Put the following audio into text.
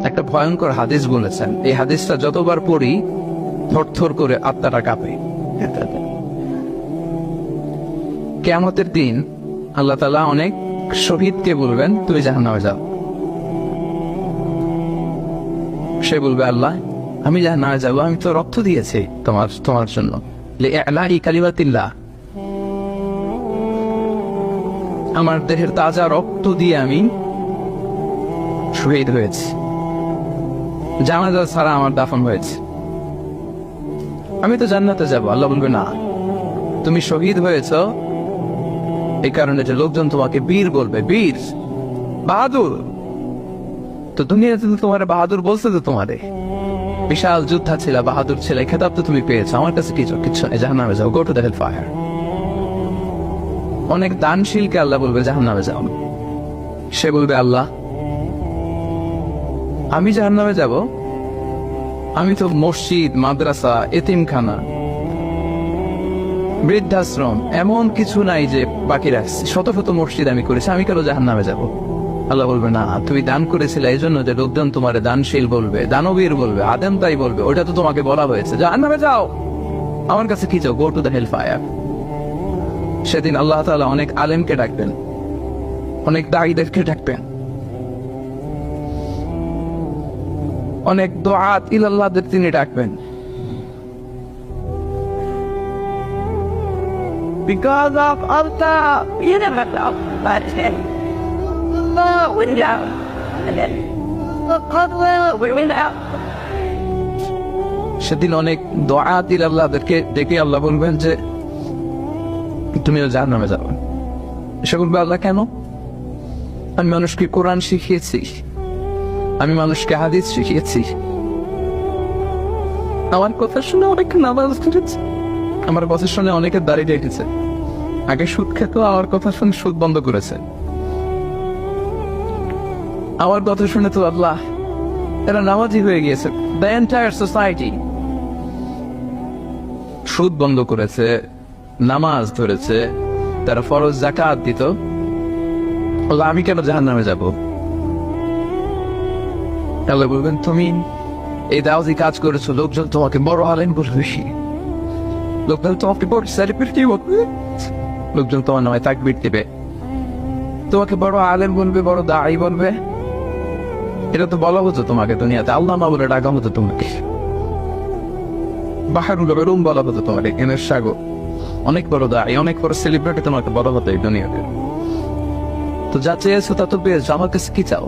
একটা ভয়ঙ্কর হাদিস বলেছেন, এই হাদিসটা যতবার পড়ি থরথর করে আত্মাটা কাঁপে। কিয়ামতের দিন আল্লাহ তাআলা অনেক শহীদকে বলবেন, তুমি জাহান্নামে যাও। সে বলবে, আল্লাহ আমি জাহান্নামে যাবো, আমি তো রক্ত দিয়েছি তোমার জন্য, লিইলাহি কালিমাতিল্লাহ, আমার দেহের তাজা রক্ত দিয়ে আমি শহীদ হয়েছি, জানাজা ছাড়া আমার দাফন হয়েছে, আমি তো জান্নাতে যাব। আল্লাহ বলবে, না, তুমি শহীদ হয়েছ এই কারণে যে লোকজন তোমাকে বীর বলবে, বীর, বাহাদুর। তো দুনিয়াতে তো তোমার বাহাদুর বলছে, তো তোমারে বিশাল যোদ্ধা ছিল, বাহাদুর ছিল, এই খেতাব তো তুমি পেয়েছো, আমার কাছে কিছু নেই, জাহান্নামে যাও, go to the hell fire. অনেক দানশীলকে আল্লাহ বলবে জাহান্নামে যাও। সে বলবে, আল্লাহ আমি জাহান্নামে যাব, আমি তো মসজিদ, মাদ্রাসা, এতিমখানা, বৃদ্ধাশ্রম এমন কিছু নাই যে বাকি রাখছি, শত শত মসজিদ আমি করেছি, আমি কেন জাহান্নামে যাব? আল্লাহ বলবে, না, তুমি দান করেছিলে এই জন্য যে লোকজন তোমারে দানশীল বলবে, দানবীর বলবে, আদেম তাই বলবে, ওটা তো তোমাকে বলা হয়েছে, জাহান্নামে যাও, আমার কাছে কি চাও, go to the hell fire. সেদিন আল্লাহ তাআলা অনেক আলেমকে ডাকবেন, অনেক দাঈদেরকে ডাকবেন, অনেক দুআত ইলাল্লাহদের তিনি ডাকবেন। Because of Allah, you never know, but Allah will know, and then God will know. সেদিন অনেক দুআত ইলাল্লাহদেরকে ডেকে আল্লাহ বলবেন যে তুমিও জাহান্নামে যাবে। সে বলবে, আল্লাহ কেন? আমি মানুষকে কোরআন শিখিয়েছি, আমি মানুষকে হাদিস শিখিয়েছি, আমার কথা শুনে অনেক নামাজ পড়েছে, আমার কথা শুনে অনেকে দাঁড়িয়ে রেখেছে, আগে সুদ খেত, আমার কথা শুনে সুদ বন্ধ করেছে, আমার কথা শুনে তো আল্লাহ এরা নামাজি হয়ে গিয়েছে। দ্য এন্টায়ার সোসাইটি সুদ বন্ধ করেছে, নামাজ ধরেছে, তারা ফরজ যাকাত দিত, আমি কেন জাহান্নামে যাব? আল্লাহ বলবেন, তুমি এই দাওয়াতি কাজ করেছো, লোকজন তোমাকে বড় আলেম বলবে, লোকজন তোমাকে বড় সেলিব্রিটি বলবে, লোকজন তোমার নামে তাকবীর দিবে, তোমাকে বড় আলেম বলবে, বড় দাঈ বলবে। এটা তো বলা হতো তোমাকে দুনিয়াতে, আল্লাহ না বলে ডাকা হতো তোমাকে, বাহারুল উলুম বলা হতো তোমাকে, জ্ঞানের সাগর, অনেক বড় দাঈ, অনেক বড় সেলিব্রিটি তোমাকে বলা হতো এই দুনিয়াতে। তো যা চেয়েছো তা তো পেয়েছো, আমার কাছে কি চাও?